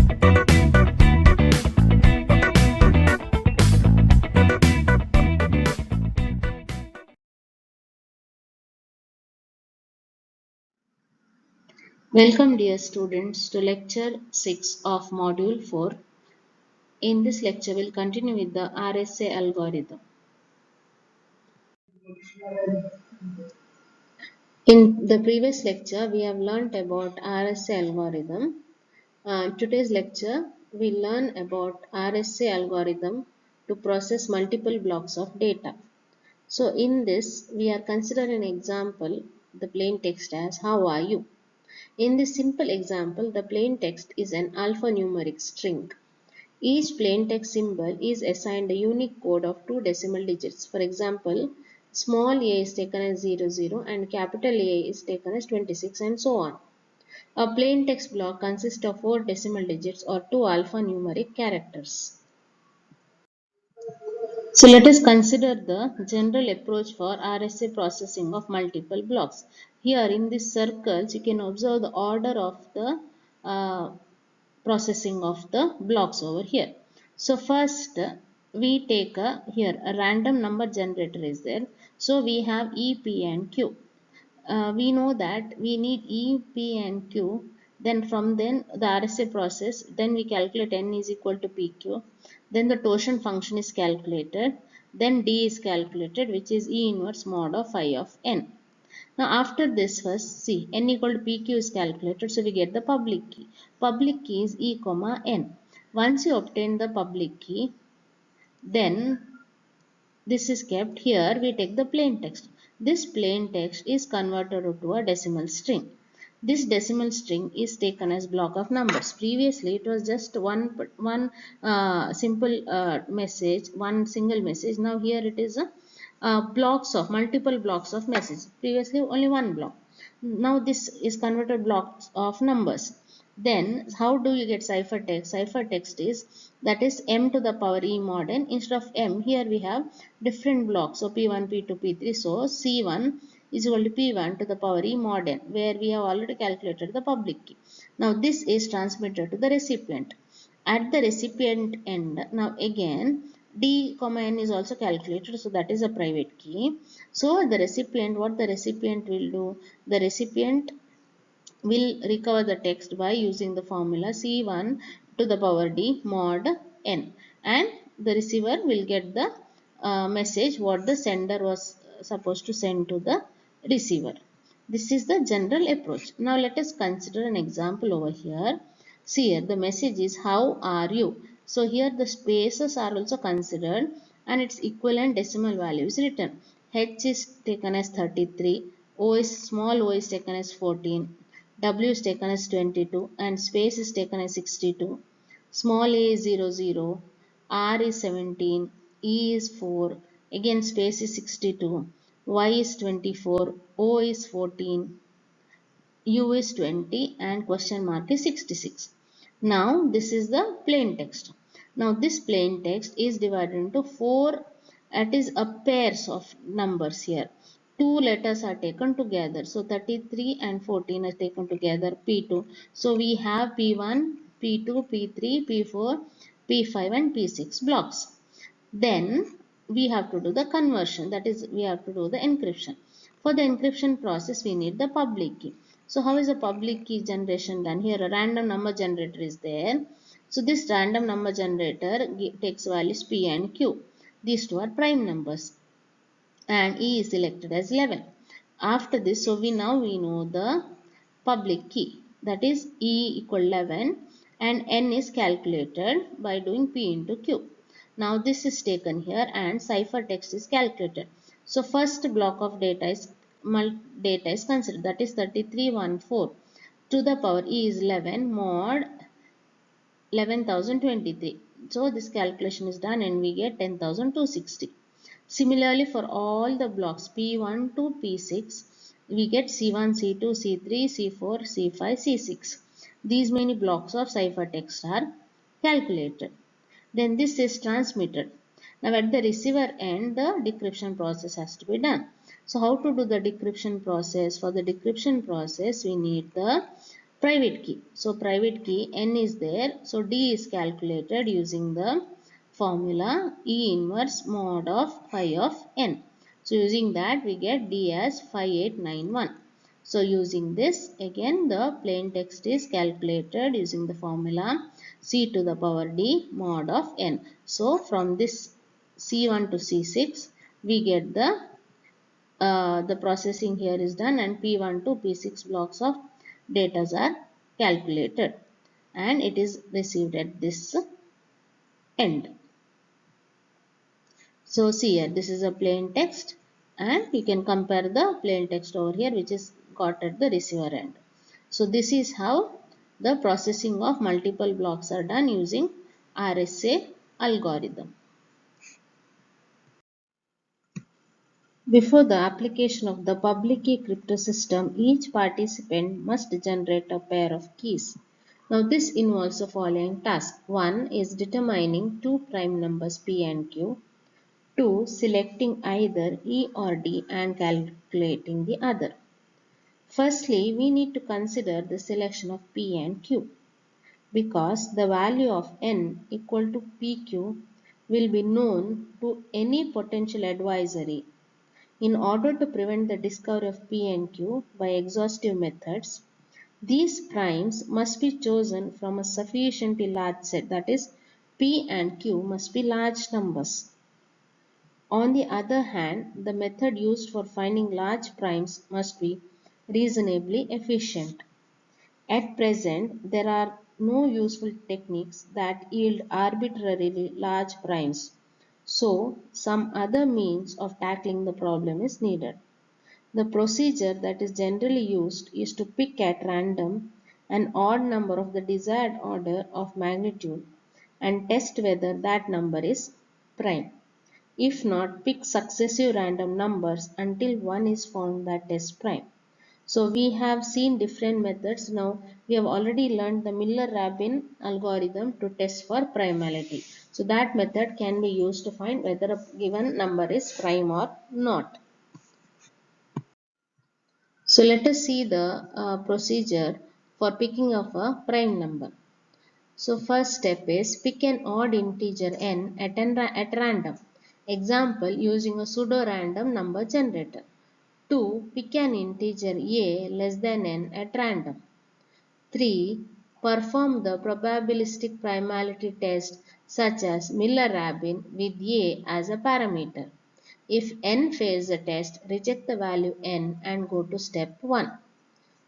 Welcome dear students to lecture 6 of module 4. In this lecture we'll continue with the RSA algorithm. In the previous lecture we have learnt about RSA algorithm. Today's lecture we learn about RSA algorithm to process multiple blocks of data. So in this we are considering an example, the plain text as how are you. In this simple example the plain text is an alphanumeric string. Each plaintext symbol is assigned a unique code of 2 decimal digits. For example, small a is taken as 00 and capital A is taken as 26 and so on. A plaintext block consists of 4 decimal digits or 2 alphanumeric characters. So let us consider the general approach for RSA processing of multiple blocks. Here in these circles you can observe the order of the processing of the blocks over here. So first we take here a random number generator is there. So we have E, P and Q. We know that we need E, P and Q. Then from then the RSA process, then we calculate N is equal to PQ. Then the torsion function is calculated. Then D is calculated, which is E inverse mod of phi of N. Now after this first see N equal to PQ is calculated, so we get the public key. Public key is E comma N. Once you obtain the public key, then this is kept here. We take the plain text. This plain text is converted to a decimal string. This decimal string is taken as block of numbers. Previously it was just one simple message, one single message. Now here it is a multiple blocks of message. Previously only one block. Now this is converted blocks of numbers. Then how do you get ciphertext? Ciphertext is that is m to the power e mod n. Instead of m, here we have different blocks. So p1, p2, p3. So c1 is equal to p1 to the power e mod n, where we have already calculated the public key. Now this is transmitted to the recipient. At the recipient end, now again D, N is also calculated, so that is a private key. So the recipient, what the recipient will do, the recipient will recover the text by using the formula C1 to the power D mod N, and the receiver will get the message what the sender was supposed to send to the receiver. This is the general approach. Now let us consider an example over here. See here the message is how are you. So here the spaces are also considered and its equivalent decimal value is written. H is taken as 33, O is small o is taken as 14, W is taken as 22 and space is taken as 62. Small a is 00, R is 17, E is 4, again space is 62, Y is 24, O is 14, U is 20 and question mark is 66. Now this is the plain text. Now this plain text is divided into 4, that is a pairs of numbers here. 2 letters are taken together. So 33 and 14 are taken together, P2. So we have P1, P2, P3, P4, P5 and P6 blocks. Then we have to do the conversion, that is we have to do the encryption. For the encryption process we need the public key. So how is the public key generation done? Here a random number generator is there. So this random number generator takes values P and Q. These two are prime numbers and E is selected as 11. After this, so we know the public key, that is E equal 11 and N is calculated by doing P into Q. Now this is taken here and ciphertext is calculated. So first block of data is considered, that is 3314 to the power E is 11 mod 11,023. So this calculation is done and we get 10,260. Similarly, for all the blocks P1 to P6, we get C1, C2, C3, C4, C5, C6. These many blocks of ciphertext are calculated. Then this is transmitted. Now at the receiver end, the decryption process has to be done. So how to do the decryption process? For the decryption process, we need the private key. So private key n is there. So D is calculated using the formula E inverse mod of phi of n. So using that we get D as 5891. So using this again the plain text is calculated using the formula C to the power D mod of n. So from this C1 to C6 we get the processing here is done and P1 to P6 blocks of data are calculated and it is received at this end. So see here this is a plain text and you can compare the plain text over here which is got at the receiver end. So this is how the processing of multiple blocks are done using RSA algorithm. Before the application of the public key crypto system, each participant must generate a pair of keys. Now this involves the following task. 1 is determining two prime numbers P and Q. 2. Selecting either E or D and calculating the other. Firstly, we need to consider the selection of P and Q because the value of n equal to PQ will be known to any potential advisory. In order to prevent the discovery of P and Q by exhaustive methods, these primes must be chosen from a sufficiently large set, that is, P and Q must be large numbers. On the other hand, the method used for finding large primes must be reasonably efficient. At present, there are no useful techniques that yield arbitrarily large primes, so some other means of tackling the problem is needed. The procedure that is generally used is to pick at random an odd number of the desired order of magnitude and test whether that number is prime. If not, pick successive random numbers until one is found that is prime. So we have seen different methods. Now we have already learned the Miller-Rabin algorithm to test for primality. So that method can be used to find whether a given number is prime or not. So let us see the procedure for picking of a prime number. So first step is pick an odd integer n at random. Example using a pseudo-random number generator. 2. Pick an integer a less than n at random. 3. Perform the probabilistic primality test such as Miller-Rabin with a as a parameter. If n fails the test, reject the value n and go to step 1.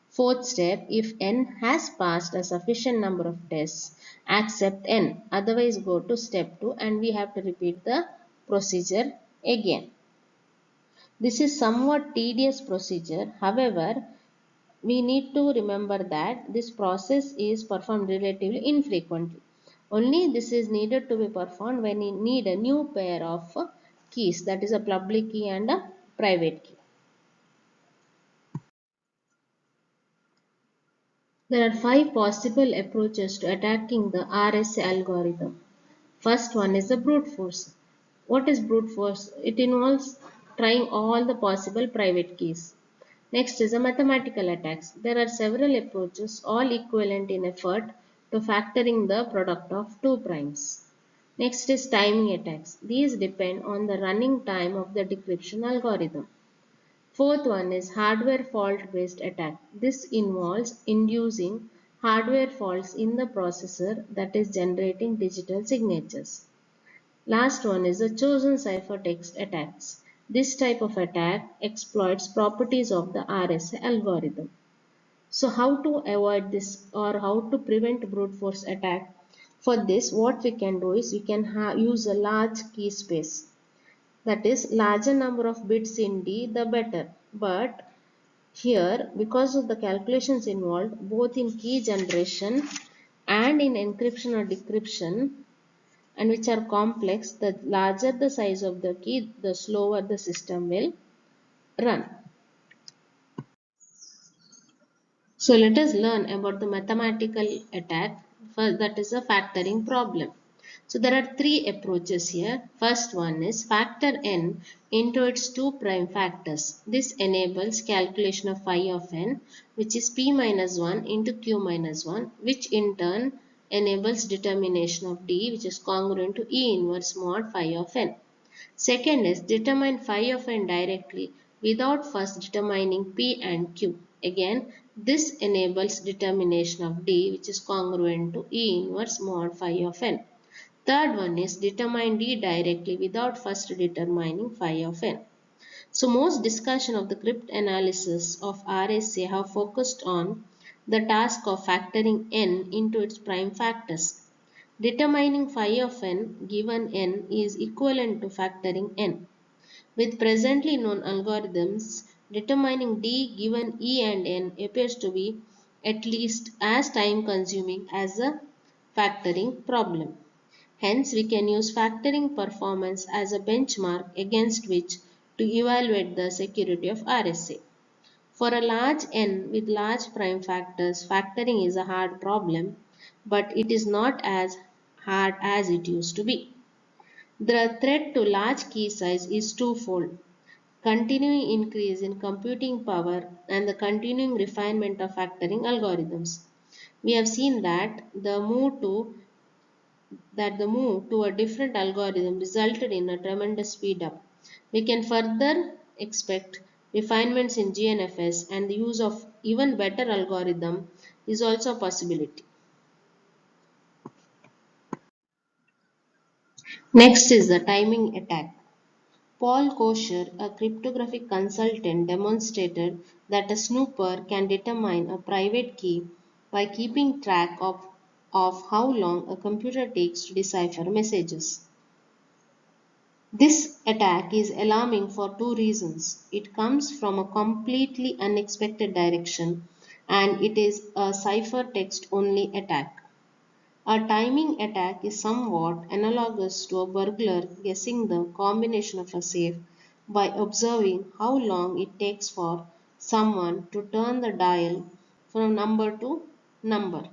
Fourth step, if n has passed a sufficient number of tests, accept n. Otherwise, go to step 2 and we have to repeat the procedure again. This is somewhat tedious procedure. However, we need to remember that this process is performed relatively infrequently. Only this is needed to be performed when you need a new pair of keys, that is a public key and a private key. There are 5 possible approaches to attacking the RSA algorithm. First one is the brute force. What is brute force? It involves trying all the possible private keys. Next is the mathematical attacks. There are several approaches, all equivalent in effort to factoring the product of two primes. Next is timing attacks. These depend on the running time of the decryption algorithm. Fourth one is hardware fault based attack. This involves inducing hardware faults in the processor that is generating digital signatures. Last one is the chosen ciphertext attacks. This type of attack exploits properties of the RSA algorithm. So how to avoid this or how to prevent brute force attack? For this, what we can do is we can use a large key space. That is, larger number of bits in D, the better. But here, because of the calculations involved, both in key generation and in encryption or decryption, and which are complex, the larger the size of the key, the slower the system will run. So let us learn about the mathematical attack, that is a factoring problem. So there are three approaches here. First one is factor n into its two prime factors. This enables calculation of phi of n, which is p minus 1 into q minus 1, which in turn enables determination of d, which is congruent to E inverse mod phi of n. Second is determine phi of n directly without first determining p and q. Again, this enables determination of d, which is congruent to E inverse mod phi of n. Third one is determine d directly without first determining phi of n. So most discussion of the cryptanalysis of RSA have focused on the task of factoring n into its prime factors. Determining phi of n given n is equivalent to factoring n. With presently known algorithms, determining d given e and n appears to be at least as time consuming as a factoring problem. Hence, we can use factoring performance as a benchmark against which to evaluate the security of RSA. For a large n with large prime factors, factoring is a hard problem, but it is not as hard as it used to be. The threat to large key size is twofold: continuing increase in computing power and the continuing refinement of factoring algorithms. We have seen the move to a different algorithm resulted in a tremendous speed up. We can further expect refinements in GNFS, and the use of even better algorithm is also a possibility. Next is the timing attack. Paul Kosher, a cryptographic consultant, demonstrated that a snooper can determine a private key by keeping track of how long a computer takes to decipher messages. This attack is alarming for two reasons. It comes from a completely unexpected direction, and it is a ciphertext only attack. A timing attack is somewhat analogous to a burglar guessing the combination of a safe by observing how long it takes for someone to turn the dial from number to number.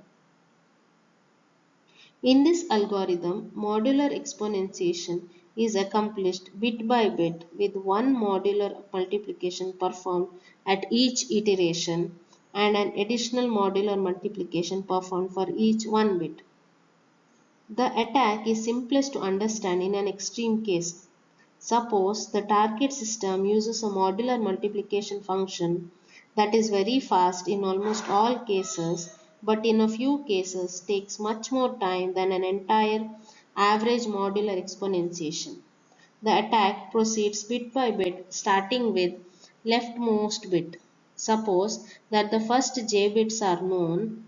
In this algorithm, modular exponentiation is accomplished bit by bit with one modular multiplication performed at each iteration and an additional modular multiplication performed for each one bit. The attack is simplest to understand in an extreme case. Suppose the target system uses a modular multiplication function that is very fast in almost all cases, but in a few cases takes much more time than an entire average modular exponentiation. The attack proceeds bit by bit, starting with leftmost bit. Suppose that the first j bits are known.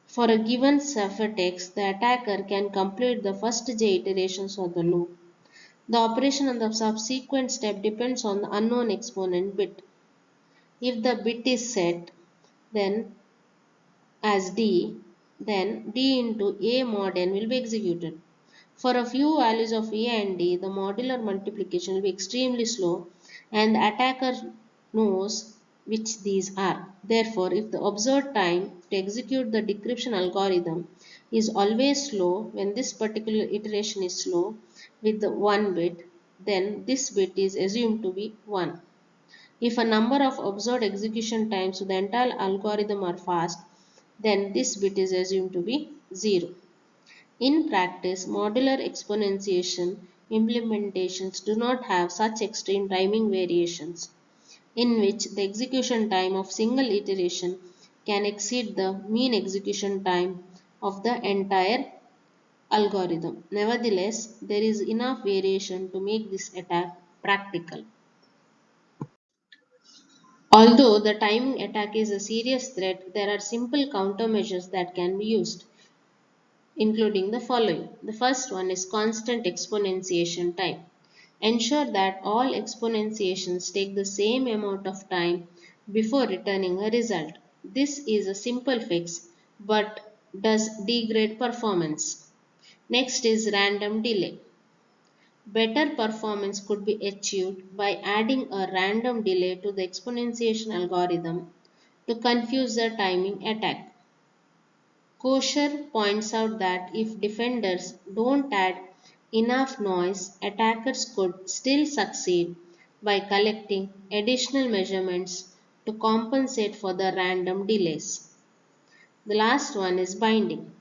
For a given ciphertext, the attacker can complete the first j iterations of the loop. The operation on the subsequent step depends on the unknown exponent bit. If the bit is set then as d, then d into a mod n will be executed. For a few values of a and d, the modular multiplication will be extremely slow, and the attacker knows which these are. Therefore, if the observed time to execute the decryption algorithm is always slow, when this particular iteration is slow with the 1 bit, then this bit is assumed to be 1. If a number of observed execution times to the entire algorithm are fast, then this bit is assumed to be 0. In practice, modular exponentiation implementations do not have such extreme timing variations, in which the execution time of single iteration can exceed the mean execution time of the entire algorithm. Nevertheless, there is enough variation to make this attack practical. Although the timing attack is a serious threat, there are simple countermeasures that can be used, including the following. The first one is constant exponentiation time. Ensure that all exponentiations take the same amount of time before returning a result. This is a simple fix but does degrade performance. Next is random delay. Better performance could be achieved by adding a random delay to the exponentiation algorithm to confuse the timing attack. Kosher points out that if defenders don't add enough noise, attackers could still succeed by collecting additional measurements to compensate for the random delays. The last one is binding.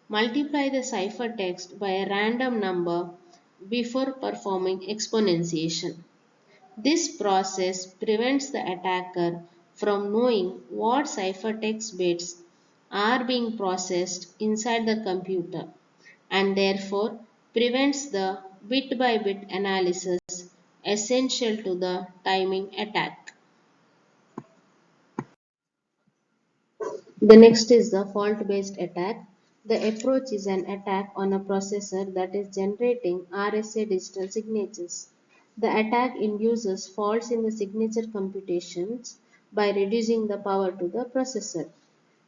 Multiply the ciphertext by a random number before performing exponentiation. This process prevents the attacker from knowing what ciphertext bits are being processed inside the computer and therefore prevents the bit by bit analysis essential to the timing attack. The next is the fault-based attack. The approach is an attack on a processor that is generating RSA digital signatures. The attack induces faults in the signature computations by reducing the power to the processor.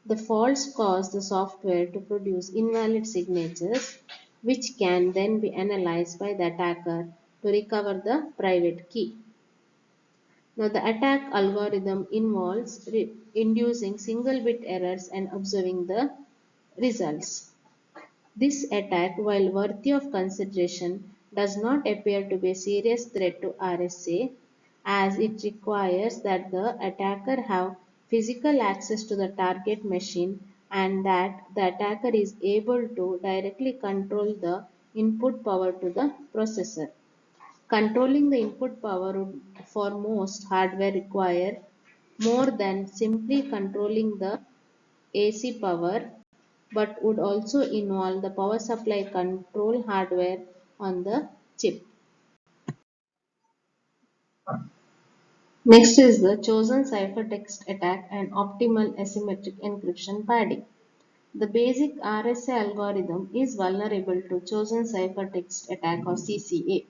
The faults cause the software to produce invalid signatures, which can then be analyzed by the attacker to recover the private key. Now, the attack algorithm involves inducing single bit errors and observing the results. This attack, while worthy of consideration, does not appear to be a serious threat to RSA as it requires that the attacker have physical access to the target machine and that the attacker is able to directly control the input power to the processor. Controlling the input power would for most hardware require more than simply controlling the AC power but would also involve the power supply control hardware on the chip. Next is the chosen ciphertext attack and optimal asymmetric encryption padding. The basic RSA algorithm is vulnerable to chosen ciphertext attack or CCA.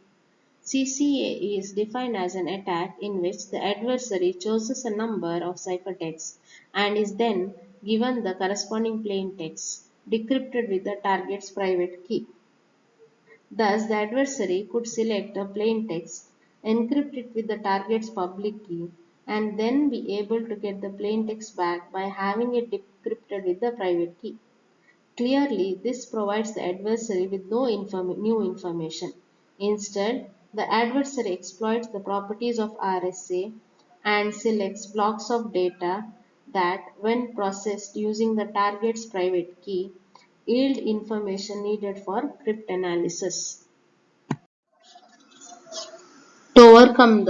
CCA is defined as an attack in which the adversary chooses a number of ciphertexts and is then given the corresponding plaintext decrypted with the target's private key. Thus, the adversary could select a plaintext, encrypt it with the target's public key, and then be able to get the plaintext back by having it decrypted with the private key. Clearly, this provides the adversary with no new information. Instead, the adversary exploits the properties of RSA and selects blocks of data that, when processed using the target's private key, yield information needed for cryptanalysis. To overcome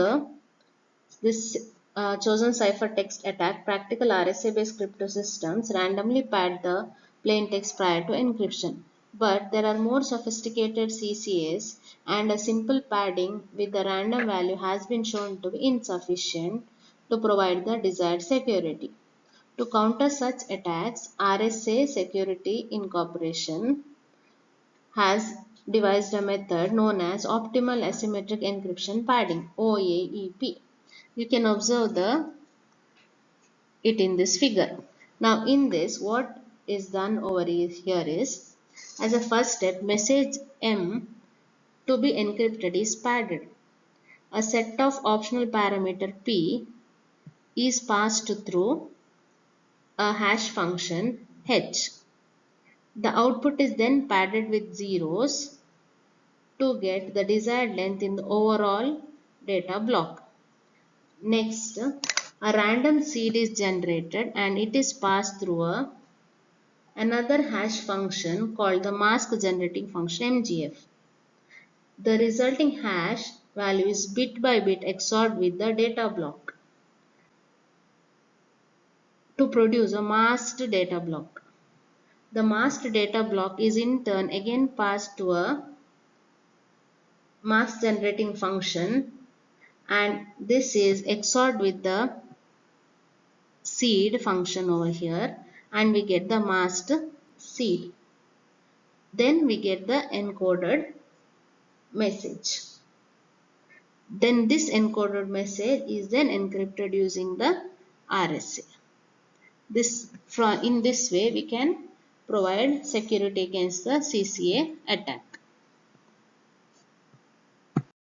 this chosen ciphertext attack, practical RSA-based crypto systems randomly pad the plaintext prior to encryption. But there are more sophisticated CCAs, and a simple padding with a random value has been shown to be insufficient to provide the desired security. To counter such attacks, RSA Security Incorporation has devised a method known as Optimal Asymmetric Encryption Padding (OAEP). You can observe it in this figure. Now in this, what is done over here is, as a first step, message M to be encrypted is padded. A set of optional parameter P is passed through a hash function H. The output is then padded with zeros to get the desired length in the overall data block. Next, a random seed is generated and it is passed through another hash function called the mask generating function MGF. The resulting hash value is bit by bit XORed with the data block to produce a masked data block. The masked data block is in turn again passed to a mask generating function, and this is XORed with the seed function over here, and we get the masked seed. Then we get the encoded message. Then this encoded message is then encrypted using the RSA. In this way we can provide security against the CCA attack.